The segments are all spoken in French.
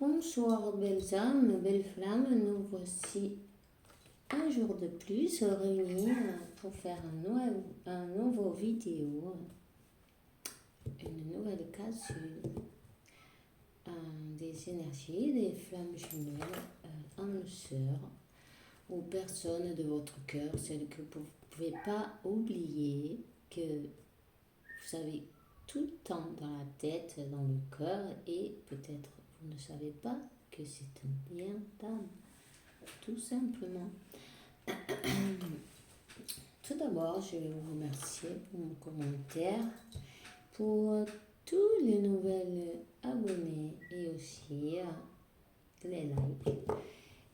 Bonsoir belles âmes, belles flammes, nous voici un jour de plus réunis pour faire un nouveau vidéo, une nouvelle capsule des énergies, des flammes jumelles, âmes sœurs, ou personnes de votre cœur, celles que vous ne pouvez pas oublier, que vous avez tout le temps dans la tête, dans le cœur, et peut-être vous ne savez pas que c'est un lien d'âme, tout simplement. Tout d'abord, je vais vous remercier pour mon commentaire, pour tous les nouvelles abonnés et aussi les likes.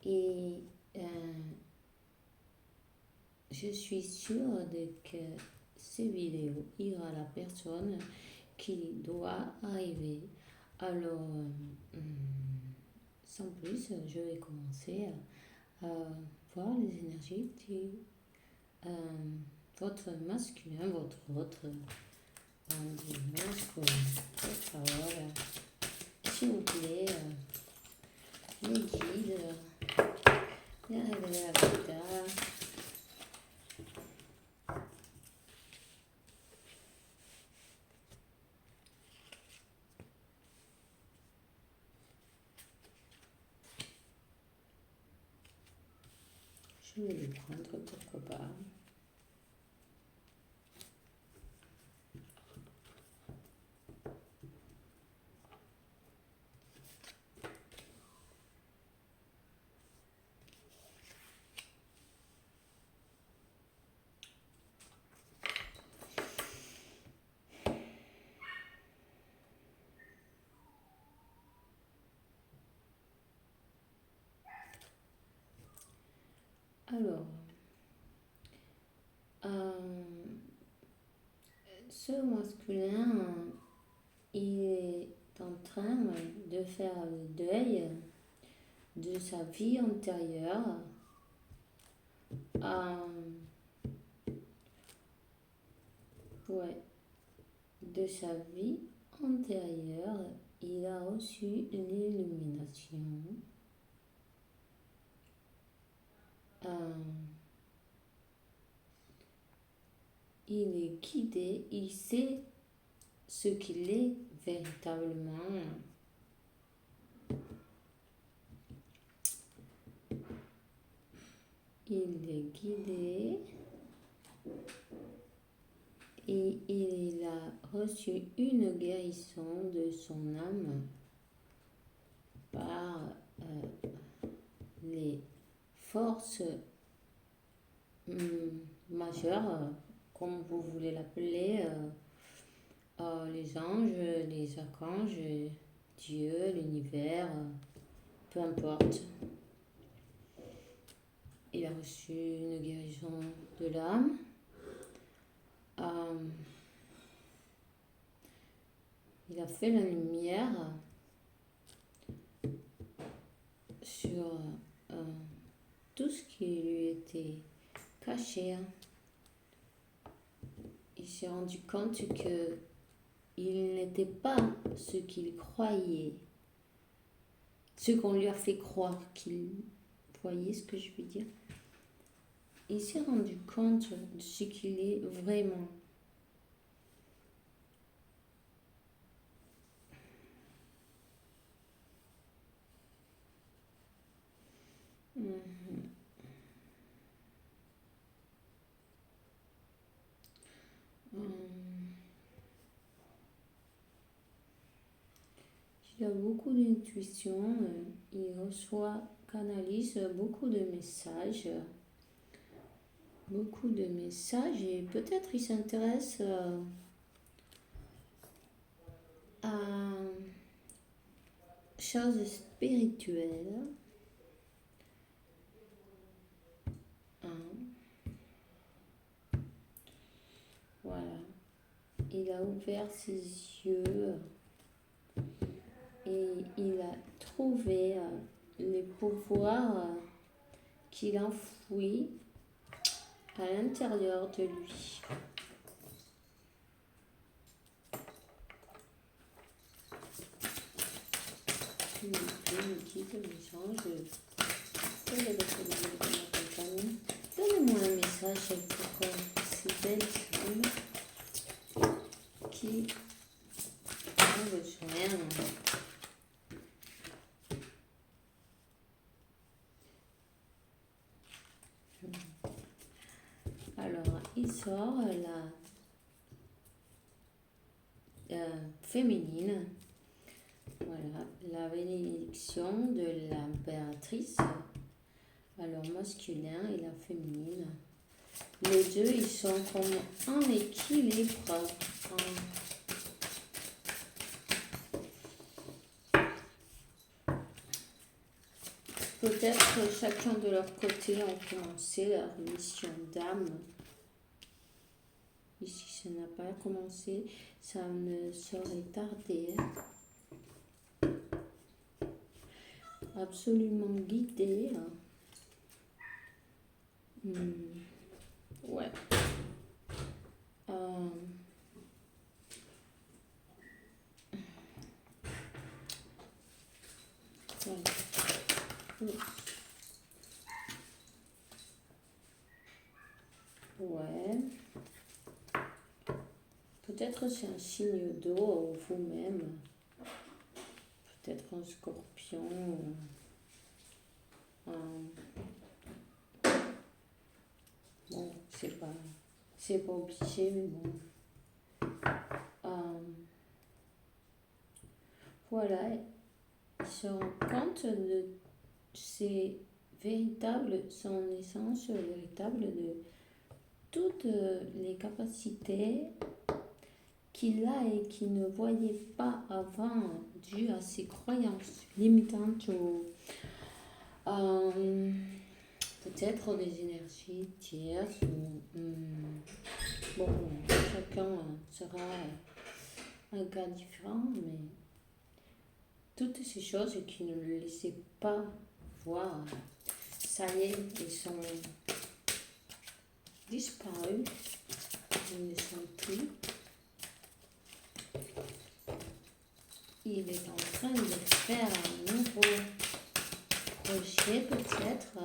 Et je suis sûre que ces vidéos ira à la personne qui doit arriver. Alors, sans plus, je vais commencer à voir les énergies de votre masculin, votre autre masculin. Por favor, s'il vous plaît, les guides, les révéler la vida. Je vais les prendre, pourquoi pas. Alors, ce masculin, il est en train de faire le deuil de sa vie antérieure. De sa vie antérieure, il a reçu une illumination. Il est guidé, il sait ce qu'il est véritablement. Il est guidé et il a reçu une guérison de son âme par les forces majeures, comme vous voulez l'appeler, les anges, les archanges, Dieu, l'univers, peu importe. Il a reçu une guérison de l'âme. Il a fait la lumière sur tout ce qui lui était caché. Il s'est rendu compte que il n'était pas ce qu'il croyait, ce qu'on lui a fait croire qu'il voyait, ce que je veux dire. Il s'est rendu compte de ce qu'il est vraiment. Il a beaucoup d'intuition, il reçoit, canalise beaucoup de messages. Et peut-être il s'intéresse à choses spirituelles. Voilà. Il a ouvert ses yeux et il a trouvé les pouvoirs qu'il enfouit à l'intérieur de lui. S'il vous plaît, me quitte le message. Donnez-moi un message pour ces belles femmes qui ont besoin. Alors, il sort la féminine. Voilà, la bénédiction de l'impératrice. Alors, masculin et la féminine. Les deux, ils sont comme en équilibre. Peut-être chacun de leur côté ont commencé leur mission d'âme. Ici, ça n'a pas commencé, ça ne saurait tarder. Absolument guidé. Ouais. Ouais. Peut-être c'est un signe d'eau vous-même. Peut-être un scorpion. Bon, c'est pas obligé, mais bon. Voilà, ils se rendent compte de ses véritables, son essence véritable de toutes les capacités qu'il a et qu'il ne voyait pas avant dû à ses croyances limitantes ou peut-être des énergies tierces ou bon, chacun sera un cas différent, mais toutes ces choses qui ne le laissaient pas voir, ça y est, ils sont disparus, ils ne sont plus. Il est en train de faire un nouveau projet peut-être.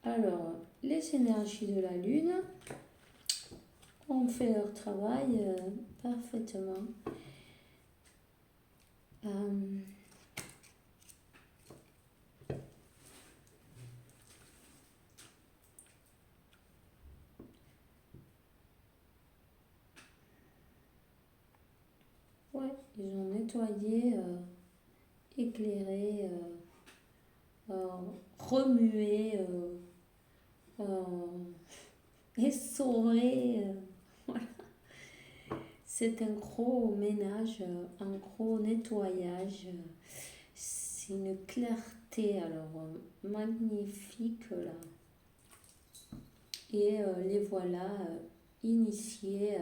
Alors, les énergies de la Lune ont fait leur travail parfaitement. Ouais, ils ont nettoyé, éclairé, remué, essoré. Voilà. C'est un gros ménage, un gros nettoyage. C'est une clarté alors magnifique là. Et les voilà initiés.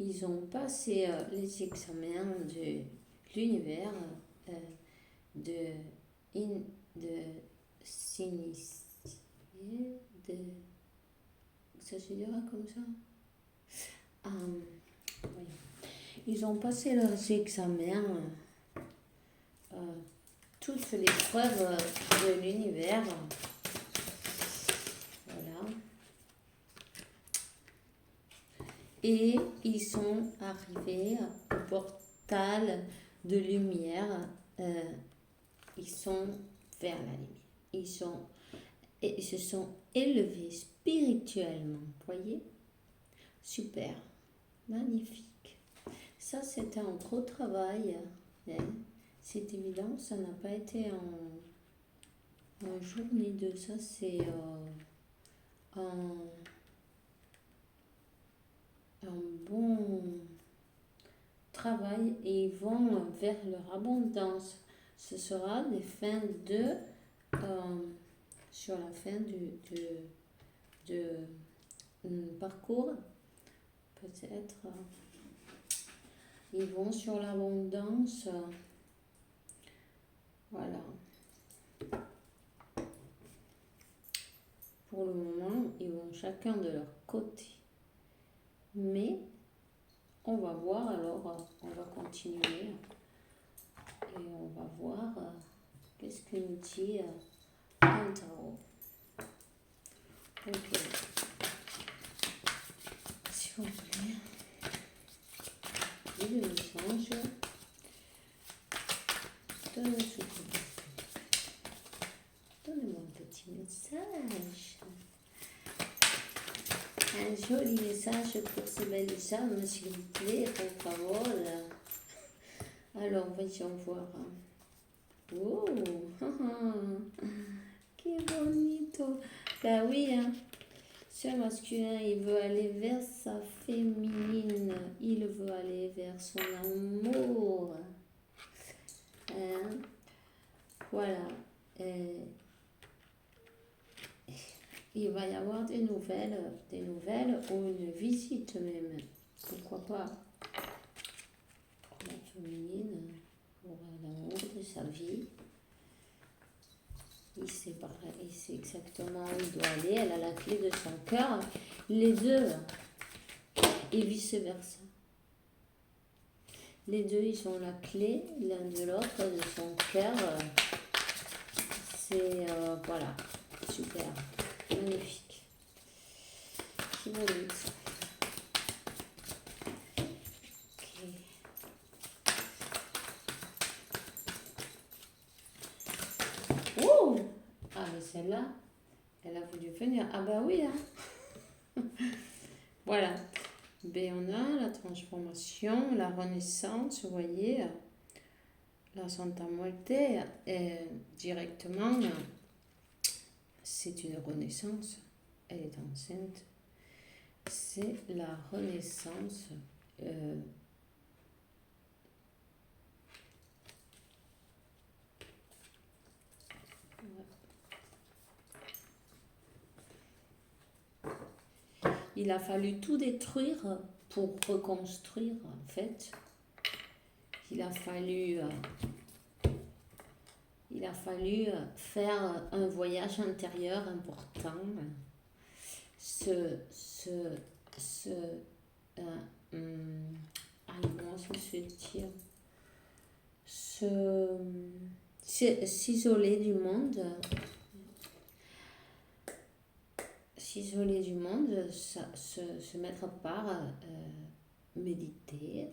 Ils ont passé les examens de l'univers s'initier, ça se dira comme ça. Oui. Ils ont passé leurs examens, toutes les preuves de l'univers. Voilà. Et ils sont arrivés au portal de lumière. Ils sont vers la lumière. Ils se sont élevés spirituellement. Voyez? Super. Magnifique. Ça, c'était un gros travail. Hein. C'est évident, ça n'a pas été en journée de ça. C'est un bon travail et ils vont vers leur abondance. Ce sera des fins de sur la fin de parcours peut-être Ils vont sur l'abondance. Voilà. Pour le moment, ils vont chacun de leur côté. Mais on va voir alors, on va continuer et on va voir qu'est-ce que nous dit un tarot. Ok. Si vous voulez, dis le message. Donnez-moi un petit message. Un joli message pour ce bel âme, s'il vous plaît, por favor. Alors, voyons voir. Oh, que bonito. Bah oui, hein. Ce masculin, il veut aller vers sa féminine. Il veut aller vers son amour. Hein? Voilà. Il va y avoir des nouvelles ou une visite même. Pourquoi pas? Pour la féminine, pour l'amour de sa vie. Il sait exactement où il doit aller. Elle a la clé de son cœur. Les deux. Et vice-versa. Les deux, ils ont la clé l'un de l'autre de son cœur. C'est, voilà, super, magnifique. Si vous voulez. Ok. Oh! Ah, mais celle-là, elle a voulu venir. Ah bah oui, hein. Voilà. Ben, on a la transformation, la renaissance, vous voyez, la Santa Muerte, directement, c'est une renaissance. Elle est enceinte. C'est la renaissance. Il a fallu tout détruire pour reconstruire, en fait. Il a fallu faire un voyage intérieur important. Comment je me dire, s'isoler du monde, se mettre à part, méditer,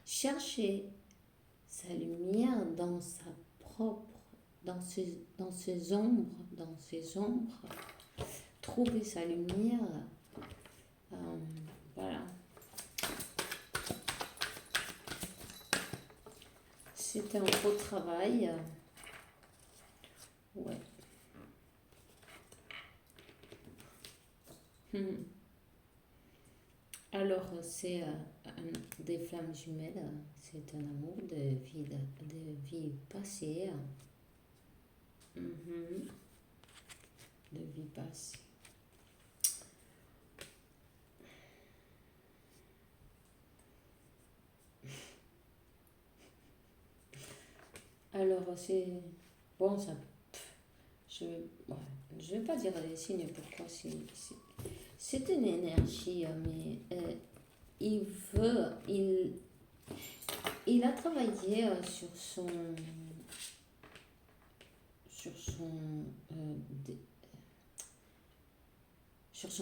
chercher sa lumière dans sa propre, dans ses ombres, trouver sa lumière, voilà. C'est un beau travail, ouais. Alors, c'est des flammes jumelles, c'est un amour de vie passée, de vie passée. Alors, c'est bon, ça. Je vais pas dire les signes pourquoi c'est une énergie, mais il a travaillé sur son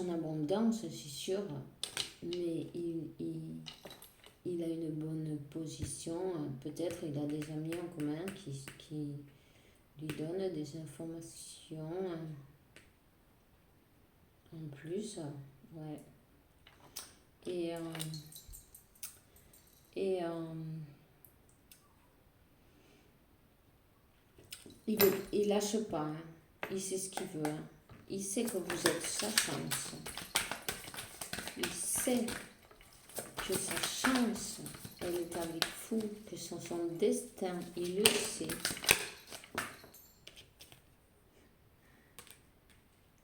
abondance, c'est sûr, mais il a une bonne position. Peut-être il a des amis en commun qui lui donnent des informations en plus, ouais. Il lâche pas, hein. Il sait ce qu'il veut, hein. Il sait que vous êtes sa chance. Il sait que sa chance, elle est avec vous, que son destin, il le sait.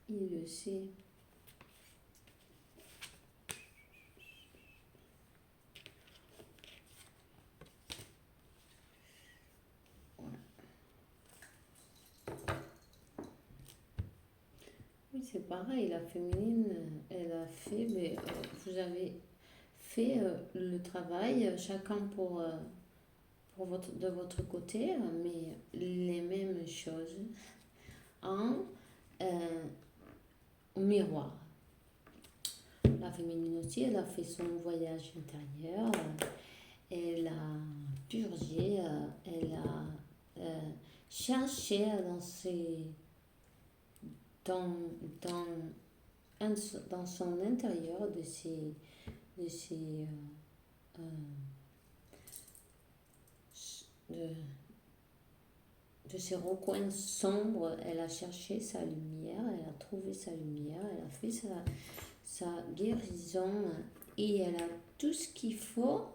Il le sait. Oui, c'est pareil, la féminine, elle a fait, mais vous avez fait le travail, chacun de votre côté, mais les mêmes choses en euh, miroir. La féminine aussi, elle a fait son voyage intérieur, elle a purgé, elle a cherché dans, dans, dans son intérieur de ses, euh, de, de ces recoins sombres, elle a cherché sa lumière, elle a trouvé sa lumière, elle a fait sa guérison et elle a tout ce qu'il faut.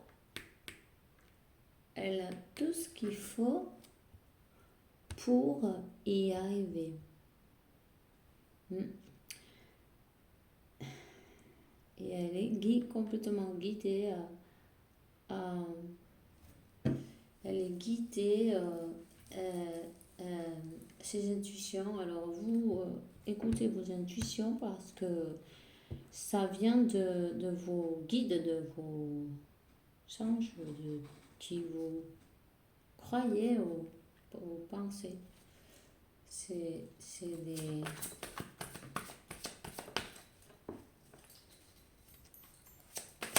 Elle a tout ce qu'il faut pour y arriver. Et elle est complètement guidée elle est guidée ses intuitions. Alors vous écoutez vos intuitions parce que ça vient de vos guides, de vos anges, de qui vous croyez ou pensez. C'est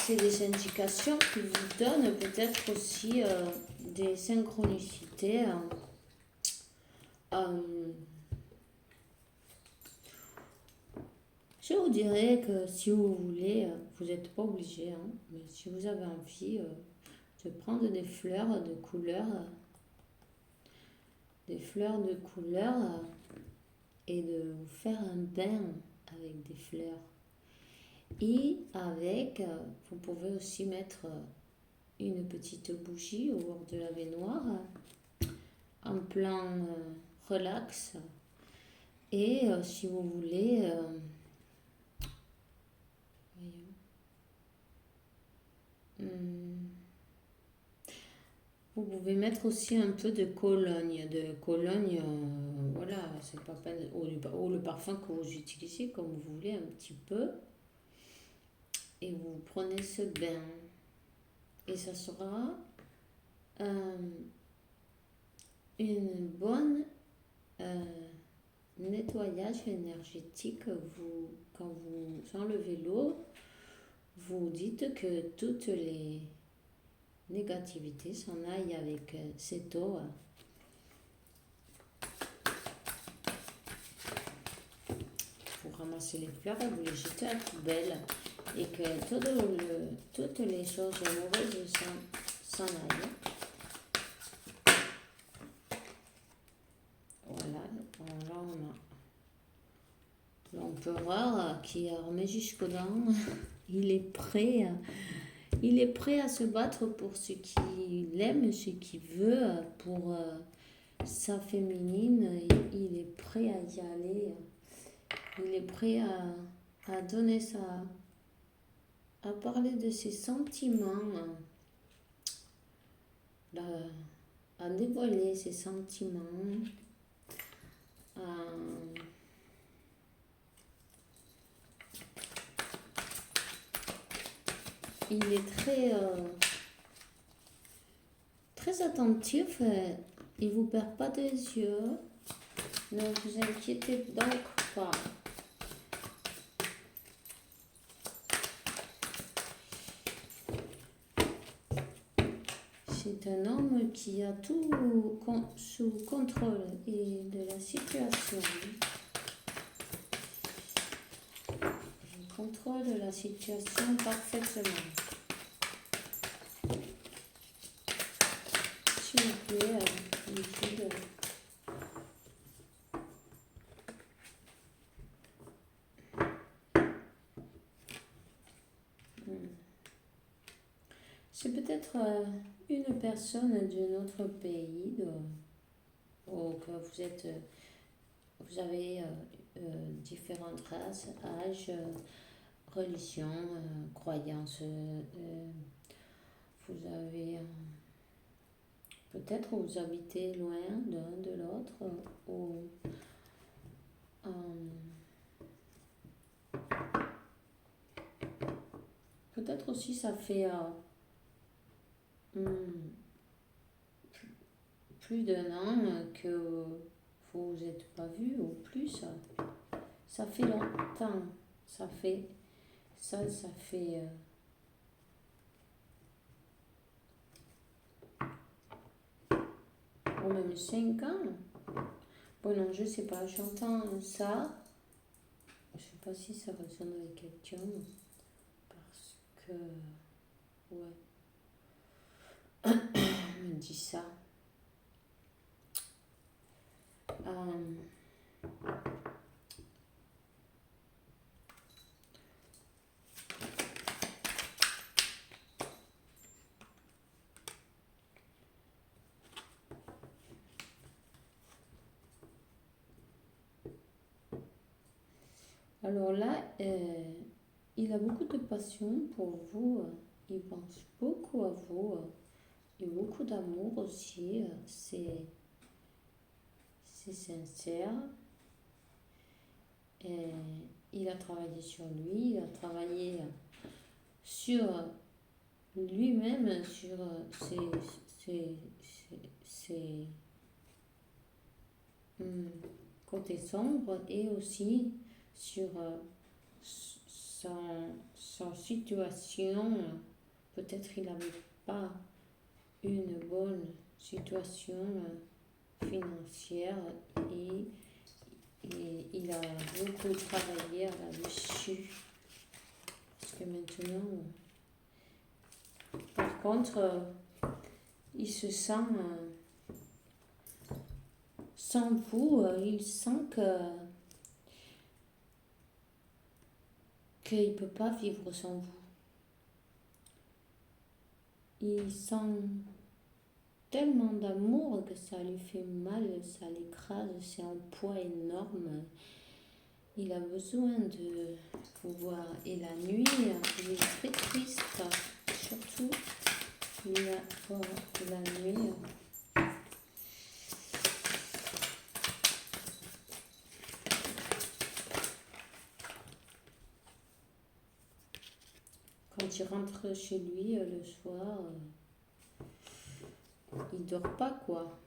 des indications qui vous donnent peut-être aussi des synchronicités. Je vous dirais que si vous voulez, vous n'êtes pas obligé, hein, mais si vous avez envie de prendre des fleurs de couleur, et de vous faire un bain avec des fleurs. Et avec, vous pouvez aussi mettre une petite bougie au bord de la baignoire en plan relax. Et si vous voulez, vous pouvez mettre aussi un peu de Cologne. Voilà, c'est pas peine, ou le parfum que vous utilisez comme vous voulez un petit peu. Et vous prenez ce bain. Et ça sera une bonne nettoyage énergétique. Quand vous enlevez l'eau, vous dites que toutes les négativités s'en aillent avec cette eau. Vous ramassez les fleurs et vous les jetez à la poubelle. Et que toutes les choses mauvaises s'en aillent. Voilà, là on a l'empereur qui a remis jusqu'aux dents. Il est prêt à se battre pour ce qu'il aime, ce qu'il veut, pour sa féminine. Il est prêt à y aller. Il est prêt à donner à parler de ses sentiments, à dévoiler ses sentiments, il est très attentif, il ne vous perd pas des yeux, ne vous inquiétez donc pas. C'est un homme qui a tout sous contrôle et de la situation. Il contrôle la situation parfaitement. S'il vous plaît, liquide. C'est peut-être une personne d'un autre pays, ou que vous avez différentes races, âges, religions, croyances. Vous avez peut-être vous habitez loin l'un de l'autre, ou aussi, ça fait hmm, plus d'1 an que vous vous êtes pas vus ou plus. Ça fait longtemps. Ça fait ça fait ou même 5 ans. Bon, non, je sais pas. J'entends ça. Je sais pas si ça résonne avec quelqu'un. Parce que, ouais, on me dit ça. Euh, alors là, il a beaucoup de passion pour vous. Il pense beaucoup à vous. Et beaucoup d'amour aussi. C'est sincère. Et il a travaillé sur lui. Il a travaillé sur lui-même, sur ses côtés sombres et aussi sur son situation. Peut-être il n'avait pas une bonne situation financière et il a beaucoup travaillé là-dessus. Parce que maintenant, par contre, il se sent sans vous, il sent qu'il ne peut pas vivre sans vous. Il sent tellement d'amour que ça lui fait mal, ça l'écrase, c'est un poids énorme. Il a besoin de pouvoir. Et la nuit, il est très triste, surtout la nuit. Quand il rentre chez lui le soir, il dort pas, quoi.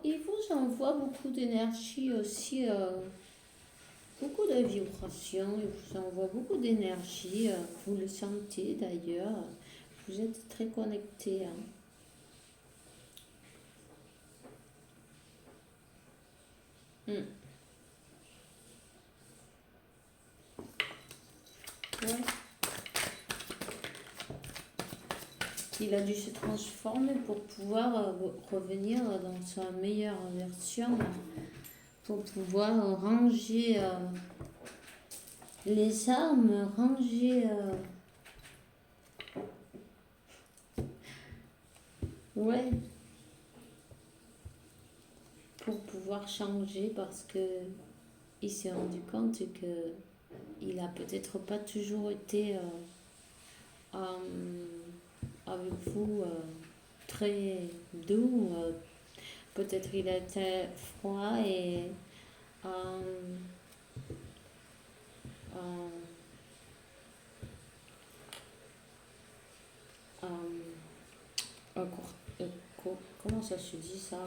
Il vous envoie beaucoup d'énergie aussi, beaucoup de vibrations, il vous envoie beaucoup d'énergie, vous le sentez d'ailleurs, vous êtes très connecté. Ouais. Il a dû se transformer pour pouvoir revenir dans sa meilleure version, pour pouvoir ranger les armes, ranger... ouais, pour pouvoir changer parce que il s'est rendu compte que il a peut-être pas toujours été avec vous très doux. Peut-être il était froid et euh, euh, comment ça se dit ça?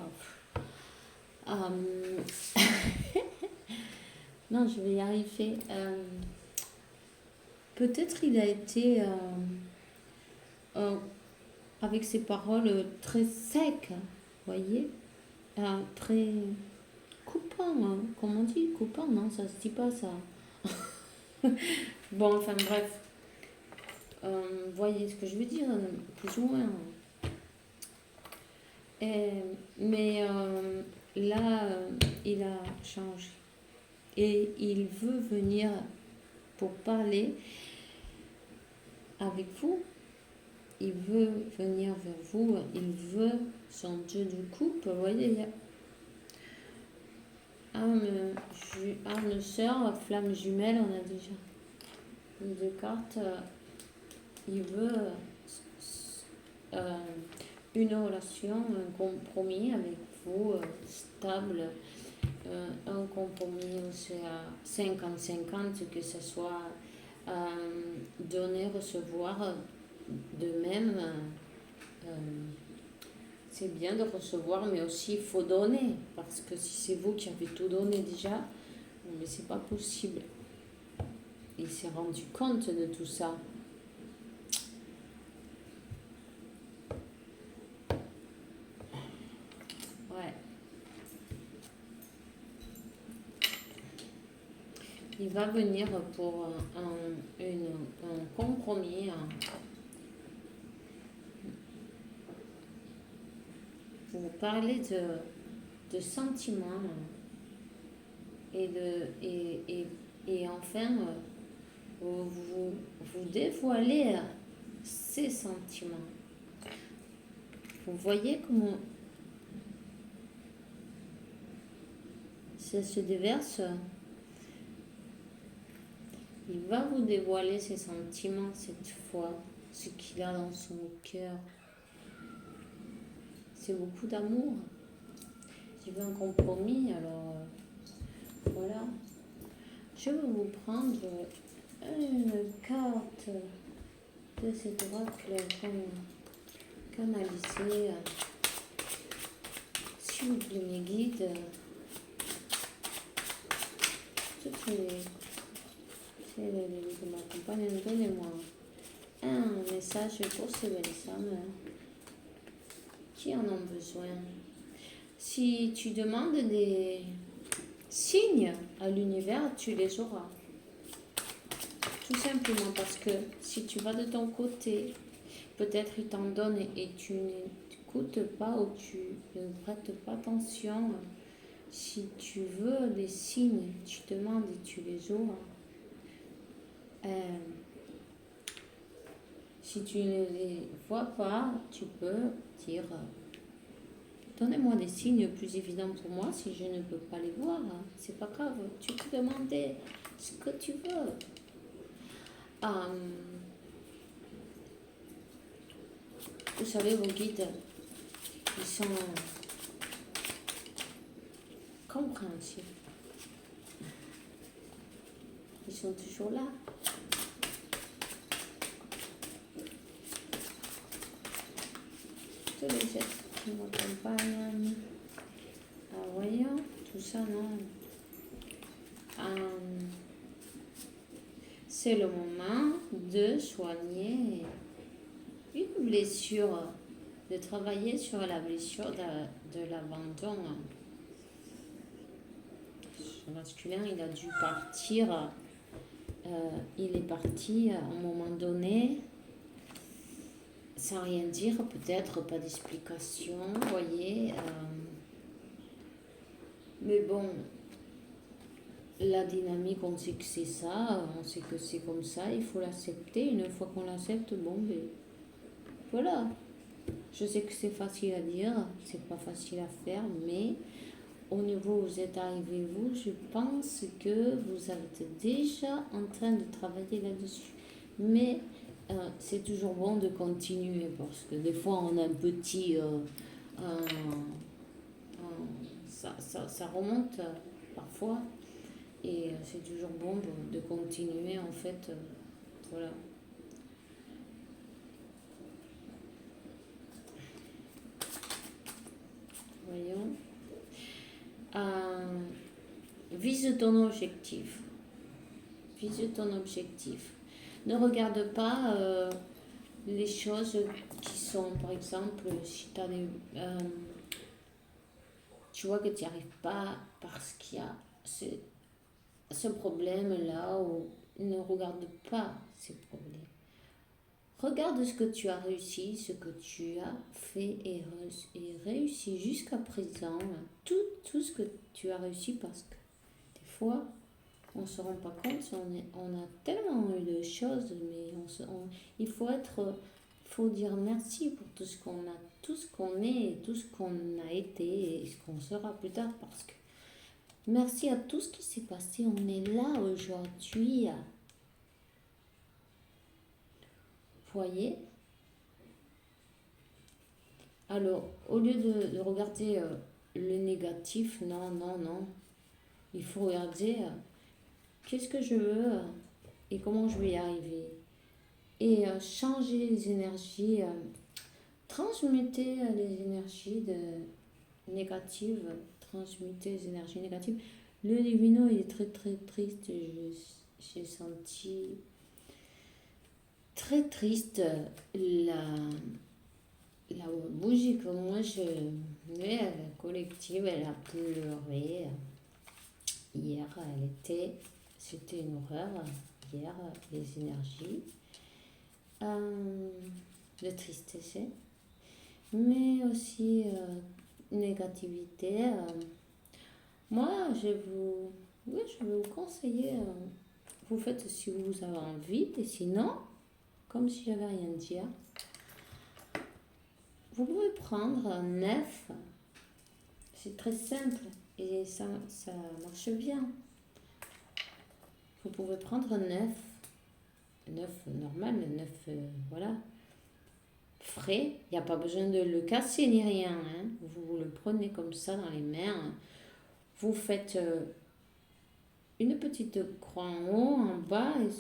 Non, je vais y arriver. Peut-être il a été avec ses paroles très secs, voyez, très coupant, hein. Comment on dit coupant? Non, ça se dit pas ça. Bon, enfin bref, voyez ce que je veux dire, plus ou moins. Mais là, il a changé et il veut venir pour parler avec vous. Il veut venir vers vous, il veut son jeu de coupe. Vous voyez, il y a âme sœur, flamme jumelle, on a déjà les deux cartes. Il veut une relation, un compromis avec vous stable, un compromis aussi à 50-50, que ce soit donner, recevoir, de même. C'est bien de recevoir, mais aussi il faut donner, parce que si c'est vous qui avez tout donné déjà, mais c'est pas possible. Il s'est rendu compte de tout ça. Ouais. Il va venir pour un compromis. Vous parlez de sentiments et enfin vous dévoilez ces sentiments. Vous voyez comment ça se déverse. Il va vous dévoiler ses sentiments cette fois, ce qu'il a dans son cœur. C'est beaucoup d'amour. Je veux un compromis, alors voilà. Je vais vous prendre une carte de cette oracle canalisée. S'il vous plaît, mes guides, toutes les qui m'accompagnent, donnez-moi un message pour ces belles femmes qui en ont besoin. Si tu demandes des signes à l'univers, tu les auras. Tout simplement parce que si tu vas de ton côté, peut-être il t'en donne et tu n'écoutes pas ou tu ne prêtes pas attention. Si tu veux des signes, tu demandes et tu les auras. Si tu ne les vois pas, tu peux dire donnez-moi des signes plus évidents pour moi si je ne peux pas les voir. C'est pas grave, tu peux demander ce que tu veux. Vous savez, vos guides, ils sont compréhensifs. Ils sont toujours là. Tous les êtres qui m'accompagnent. Voyons, tout ça, non. C'est le moment de soigner une blessure, de travailler sur la blessure de l'abandon. Le masculin, il a dû partir. Il est parti à un moment donné, sans rien dire, peut-être pas d'explication, vous voyez. Mais bon, la dynamique, on sait que c'est ça, on sait que c'est comme ça, il faut l'accepter. Une fois qu'on l'accepte, bon, ben voilà. Je sais que c'est facile à dire, c'est pas facile à faire, mais au niveau où vous êtes arrivé, vous, je pense que vous êtes déjà en train de travailler là-dessus. Mais c'est toujours bon de continuer parce que des fois on a un petit... ça remonte parfois et c'est toujours bon de continuer en fait. Voilà. Voyons. Vise ton objectif. Vise ton objectif. Ne regarde pas les choses qui sont, par exemple, si tu as des... tu vois que tu n'y arrives pas parce qu'il y a ce problème-là, ou ne regarde pas ces problèmes. Regarde ce que tu as réussi, ce que tu as fait et réussi jusqu'à présent. Tout ce que tu as réussi, parce que des fois, on ne se rend pas compte, on a tellement eu de choses, mais il faut dire merci pour tout ce qu'on a, tout ce qu'on est, tout ce qu'on a été et ce qu'on sera plus tard, parce que merci à tout ce qui s'est passé, on est là aujourd'hui. Voyez, Alors, au lieu de regarder le négatif, non, non, non. Il faut regarder qu'est-ce que je veux et comment je vais y arriver. Et changer les énergies, transmuter les énergies négatives, transmuter les énergies négatives. Le divino, il est très très triste. J'ai senti très triste la bougie que moi je mets à la collective. Elle a pleuré. Hier, c'était une horreur. Hier, les énergies de tristesse, mais aussi négativité. Moi, oui, je vais vous conseiller, vous faites si vous avez envie, et sinon, comme si j'avais rien à dire, vous pouvez prendre un œuf, c'est très simple et ça marche bien. Vous pouvez prendre un œuf normal, un œuf, voilà, frais. Il n'y a pas besoin de le casser ni rien, hein. Vous le prenez comme ça dans les mains. Vous faites une petite croix en haut, en bas et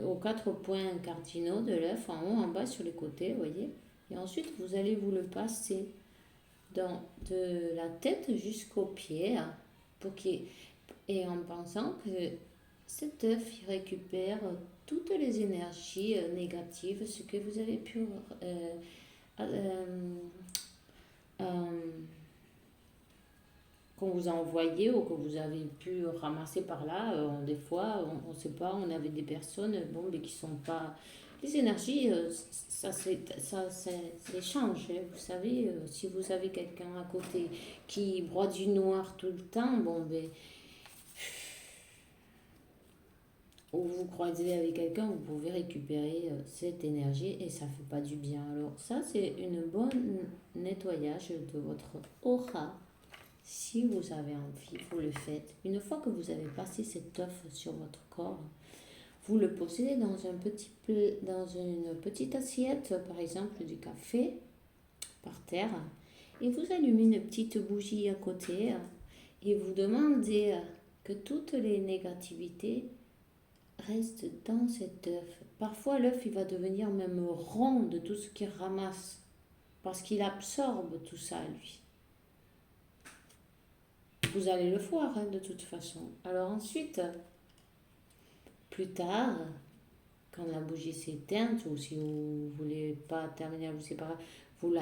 aux 4 points cardinaux de l'œuf, en haut, en bas, sur les côtés, vous voyez. Et ensuite, vous allez vous le passer de la tête jusqu'aux pieds, hein, et en pensant que cet œuf il récupère toutes les énergies négatives, ce que vous avez pu euh, qu'on vous a envoyé ou que vous avez pu ramasser par là. Des fois, on ne sait pas, on avait des personnes bon, mais qui sont pas... Les énergies, ça s'échange. Hein. Vous savez, si vous avez quelqu'un à côté qui broie du noir tout le temps, bon, ben, ou vous croisez avec quelqu'un, vous pouvez récupérer cette énergie et ça ne fait pas du bien. Alors ça, c'est une bonne nettoyage de votre aura. Si vous avez envie, vous le faites. Une fois que vous avez passé cet œuf sur votre corps, vous le posez dans dans une petite assiette, par exemple du café, par terre, et vous allumez une petite bougie à côté et vous demandez que toutes les négativités restent dans cet œuf. Parfois, l'œuf, il va devenir même rond de tout ce qu'il ramasse parce qu'il absorbe tout ça, lui. Vous allez le voir, hein, de toute façon. Alors ensuite, plus tard, quand la bougie s'est éteinte, ou si vous ne voulez pas terminer à vous séparer, vous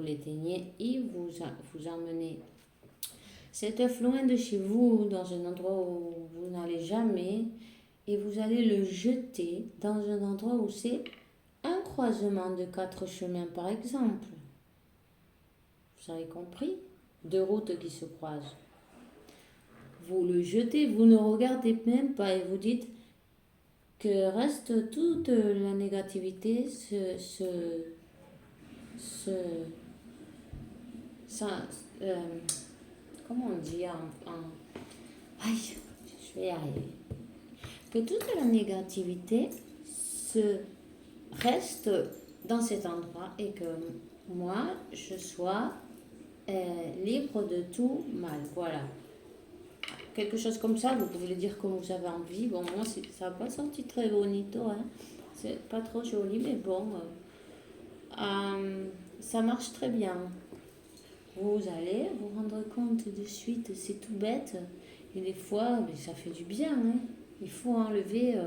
l'éteignez et vous emmenez cet œuf loin de chez vous, dans un endroit où vous n'allez jamais, et vous allez le jeter dans un endroit où c'est un croisement de 4 chemins, par exemple. Vous avez compris? 2 routes qui se croisent. Vous le jetez, vous ne regardez même pas et vous dites que reste toute la négativité, comment on dit aïe, je vais y arriver. Que toute la négativité reste dans cet endroit et que moi, je sois libre de tout mal. Voilà. Quelque chose comme ça, vous pouvez le dire comme vous avez envie. Bon, moi, ça n'a pas senti très bonito, hein. C'est pas trop joli, mais bon, ça marche très bien. Vous allez vous rendre compte de suite, c'est tout bête. Et des fois, mais ça fait du bien, hein. Il faut enlever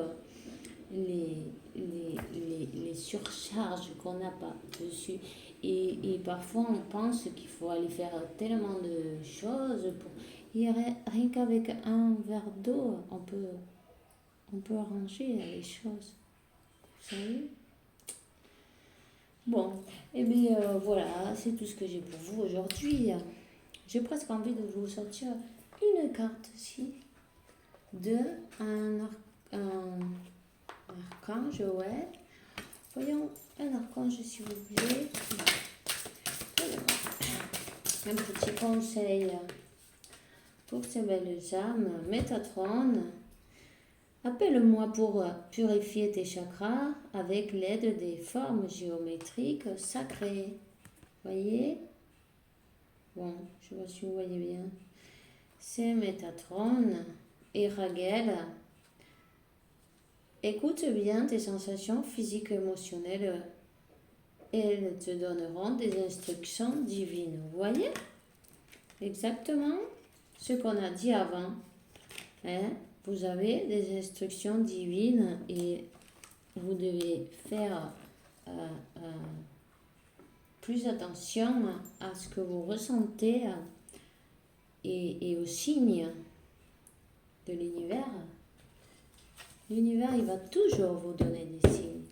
les surcharges qu'on n'a pas dessus. Et parfois, on pense qu'il faut aller faire tellement de choses pour... Et rien qu'avec un verre d'eau, on peut arranger les choses. Vous savez? Bon, et bien voilà, c'est tout ce que j'ai pour vous aujourd'hui. J'ai presque envie de vous sortir une carte ici de un archange, ouais. Voyons un archange si vous voulez. Un petit conseil pour ces belles âmes. Métatron, appelle-moi pour purifier tes chakras avec l'aide des formes géométriques sacrées. Voyez, Bon, je sais pas si vous voyez bien. C'est Métatron et Raguel. Écoute bien tes sensations physiques et émotionnelles. Elles te donneront des instructions divines. Vous voyez? Exactement ce qu'on a dit avant. Hein? Vous avez des instructions divines et vous devez faire plus attention à ce que vous ressentez et aux signes de l'univers. L'univers, il va toujours vous donner des signes.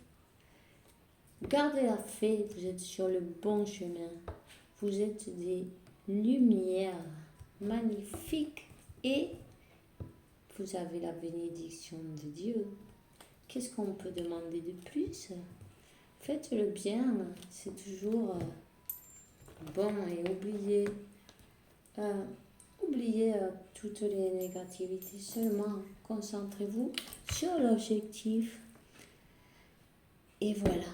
Gardez la fée, vous êtes sur le bon chemin. Vous êtes des lumières magnifiques et vous avez la bénédiction de Dieu. Qu'est-ce qu'on peut demander de plus? Faites le bien, c'est toujours bon, et oubliez toutes les négativités, seulement concentrez-vous sur l'objectif. Et voilà.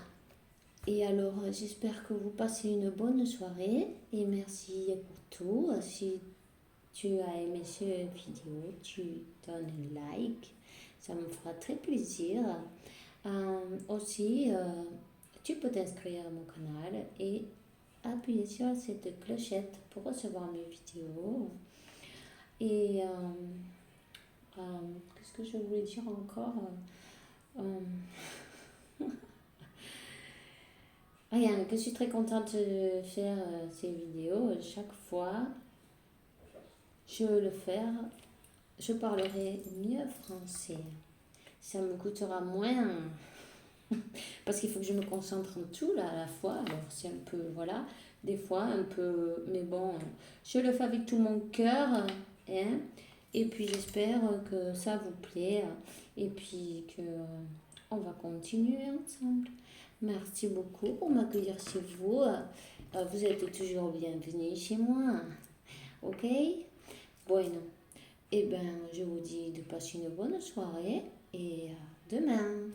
Et alors, j'espère que vous passez une bonne soirée et merci pour tout. Si tu as aimé cette vidéo, tu donnes un like, ça me fera très plaisir. Aussi, tu peux t'inscrire à mon canal et appuyer sur cette clochette pour recevoir mes vidéos. Et qu'est-ce que je voulais dire encore? Rien, que je suis très contente de faire ces vidéos. Chaque fois, je parlerai mieux français. Ça me coûtera moins. Parce qu'il faut que je me concentre en tout là, à la fois. Alors c'est un peu, voilà, des fois un peu, mais bon, je le fais avec tout mon cœur. Hein, et puis j'espère que ça vous plaît. Et puis que on va continuer ensemble. Merci beaucoup pour m'accueillir chez vous. Vous êtes toujours bienvenus chez moi. Ok? Bueno. Eh bien, je vous dis de passer une bonne soirée et demain.